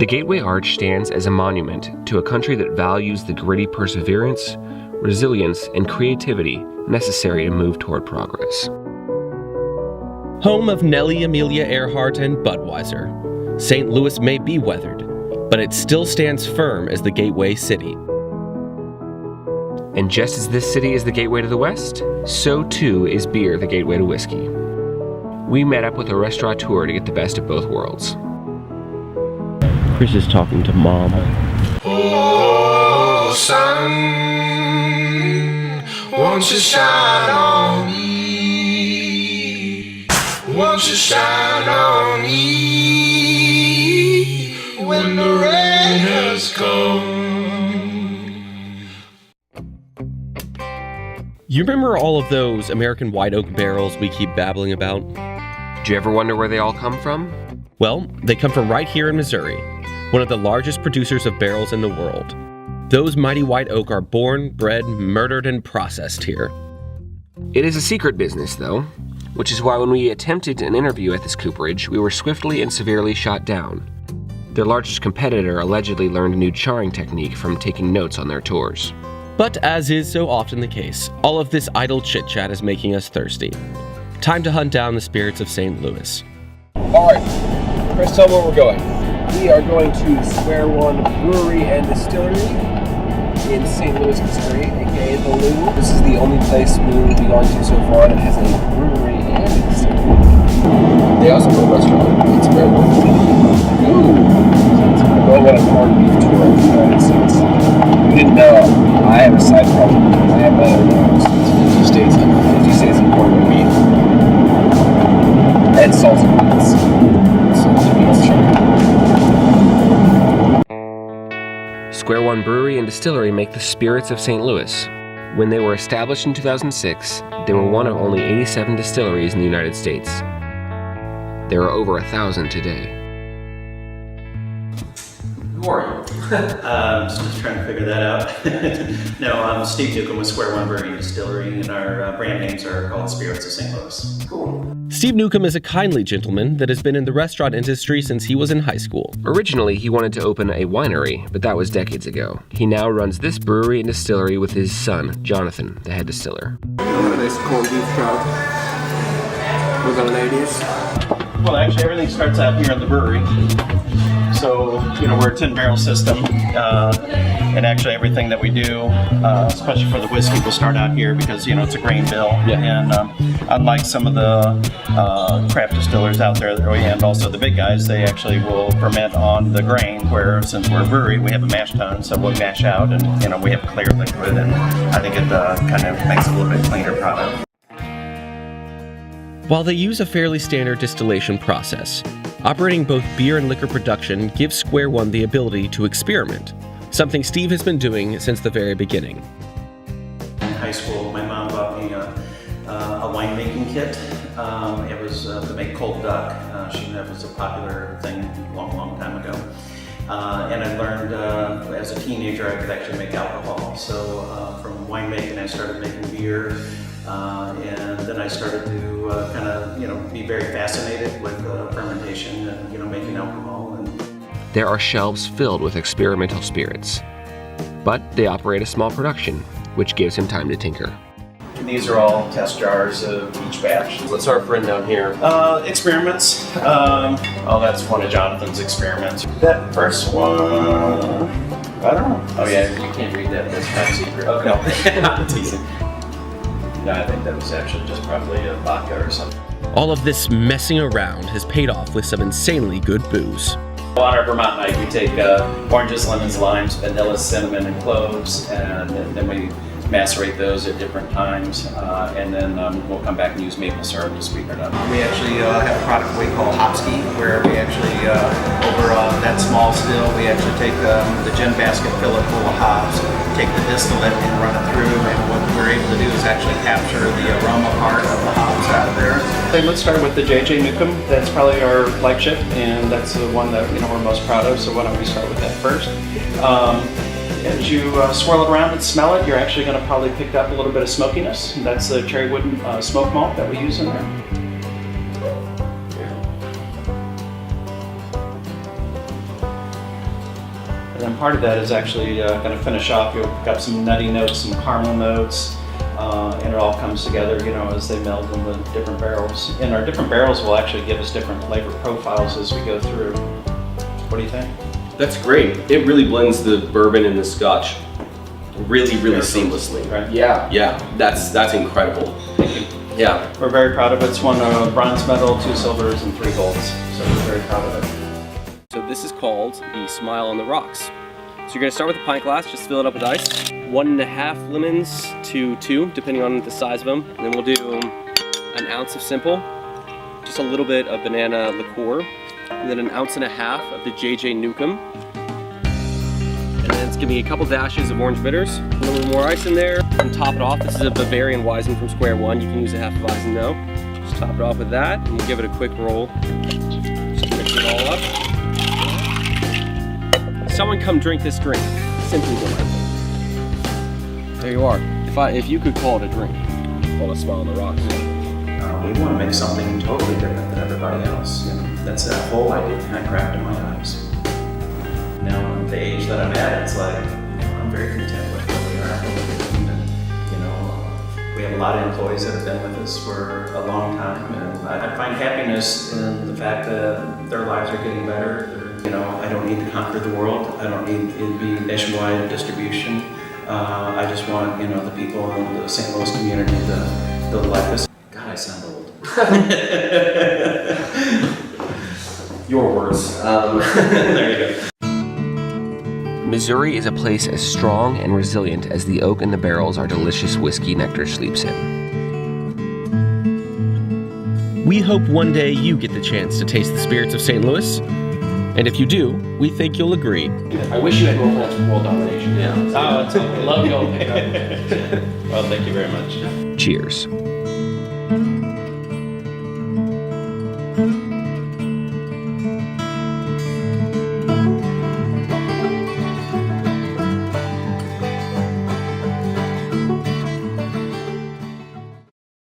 The Gateway Arch stands as a monument to a country that values the gritty perseverance, resilience, and creativity necessary to move toward progress. Home of Nellie Amelia Earhart and Budweiser, St. Louis may be weathered, but it still stands firm as the Gateway City. And just as this city is the gateway to the West, so too is beer the gateway to whiskey. We met up with a restaurateur to get the best of both worlds. Chris is talking to Mom. Oh, sun, won't you shine on me? Won't you shine on me when the rain has come? You remember all of those American white oak barrels we keep babbling about? Do you ever wonder where they all come from? Well, they come from right here in Missouri, one of the largest producers of barrels in the world. Those mighty white oak are born, bred, murdered, and processed here. It is a secret business, though, which is why when we attempted an interview at this cooperage, we were swiftly and severely shot down. Their largest competitor allegedly learned a new charring technique from taking notes on their tours. But as is so often the case, all of this idle chit-chat is making us thirsty. Time to hunt down the spirits of St. Louis. All right, Chris, tell me where we're going. We are going to Square One Brewery and Distillery in St. Louis, Missouri, aka The Lou. This is the only place we will be going to so far that has a brewery and a distillery. They also have a restaurant. It's very good. We're going on a corned beef tour of the United States. You didn't know, I have a side project. I have my own 50 states in corned beef. And salsa beans. Square One Brewery and Distillery make the spirits of St. Louis. When they were established in 2006, they were one of only 87 distilleries in the United States. There are over 1,000 today. Who are you? Just trying to figure that out. No, I'm Steve Newcomb with Square One Brewery and Distillery, and our brand names are called Spirits of St. Louis. Cool. Steve Newcomb is a kindly gentleman that has been in the restaurant industry since he was in high school. Originally, he wanted to open a winery, but that was decades ago. He now runs this brewery and distillery with his son, Jonathan, the head distiller. Nice corned beef trout with the ladies. Well, actually, everything starts out here in the brewery. So, we're a 10-barrel system, and actually everything that we do, especially for the whiskey, will start out here because, it's a grain bill. Yeah. And unlike some of the craft distillers out there, and also the big guys, they actually will ferment on the grain, where since we're a brewery, we have a mash tun, so we'll mash out, and, we have clear liquid, and I think it kind of makes it a little bit cleaner product. While they use a fairly standard distillation process, operating both beer and liquor production gives Square One the ability to experiment, something Steve has been doing since the very beginning. In high school, my mom bought me a winemaking kit. It was to make cold duck. That was a popular thing a long time ago. And I learned as a teenager I could actually make alcohol. So from winemaking I started making beer. And then I started to be very fascinated with fermentation and, making alcohol. There are shelves filled with experimental spirits, but they operate a small production, which gives him time to tinker. And these are all test jars of each batch. What's our friend down here? Experiments. That's one of Jonathan's experiments. That first one, I don't know. Oh yeah, you can't read that. That's top secret. Okay. No, I'm teasing. No, I think that was actually just probably a vodka or something. All of this messing around has paid off with some insanely good booze. On our Vermont night, we take oranges, lemons, limes, vanilla, cinnamon, and cloves, and then we macerate those at different times, and then we'll come back and use maple syrup to sweeten it up. We actually have a product we call Hopski, where we actually, over that small still, we actually take the gin basket, fill it full of hops, take the distillate and run it through, and what we're able to do is actually capture the aroma part of the hops out of there. Okay, let's start with the J.J. Newcomb. That's probably our flagship, and that's the one that we're most proud of, so why don't we start with that first. As you swirl it around and smell it, you're actually going to probably pick up a little bit of smokiness. That's the cherry wood smoke malt that we use in there. And then part of that is actually going to finish off. You'll pick up some nutty notes, some caramel notes, and it all comes together, you know, as they meld in the different barrels. And our different barrels will actually give us different flavor profiles as we go through. What do you think? That's great. It really blends the bourbon and the Scotch really seamlessly. Right. Yeah, that's incredible. Yeah. We're very proud of it. It's won a bronze medal, 2 silvers, and 3 golds. So we're very proud of it. So this is called the Smile on the Rocks. So you're gonna start with a pint glass, just fill it up with ice. 1.5 lemons to 2, depending on the size of them. And then we'll do an ounce of simple, just a little bit of banana liqueur, and then 1.5 ounces of the JJ Newcomb. And then it's gonna be a couple dashes of orange bitters, a little more ice in there. And top it off, this is a Bavarian Weizen from Square One. You can use a half Weizen though. Just top it off with that, and we'll give it a quick roll. Just mix it all up. Someone come drink this drink. Simply delightful. There you are. If you could call it a drink, call it a Smile on the Rocks. We want to make something totally different than everybody else. You know, that's that whole idea behind craft in my eyes. Now, at the age that I'm at, it's like, I'm very content with where we are, what we're doing. And, you know, we have a lot of employees that have been with us for a long time, and I find happiness in the fact that their lives are getting better. You know, I don't need to conquer the world. I don't need to be nationwide distribution. I just want, you know, the people in the St. Louis community to like this. God, I sound old. Your words. There you go. Missouri is a place as strong and resilient as the oak in the barrels our delicious whiskey nectar sleeps in. We hope one day you get the chance to taste the spirits of St. Louis. And if you do, we think you'll agree. I wish you had more plans for world domination. Yeah. Oh, it's okay. Love y'all. Well, thank you very much. Cheers.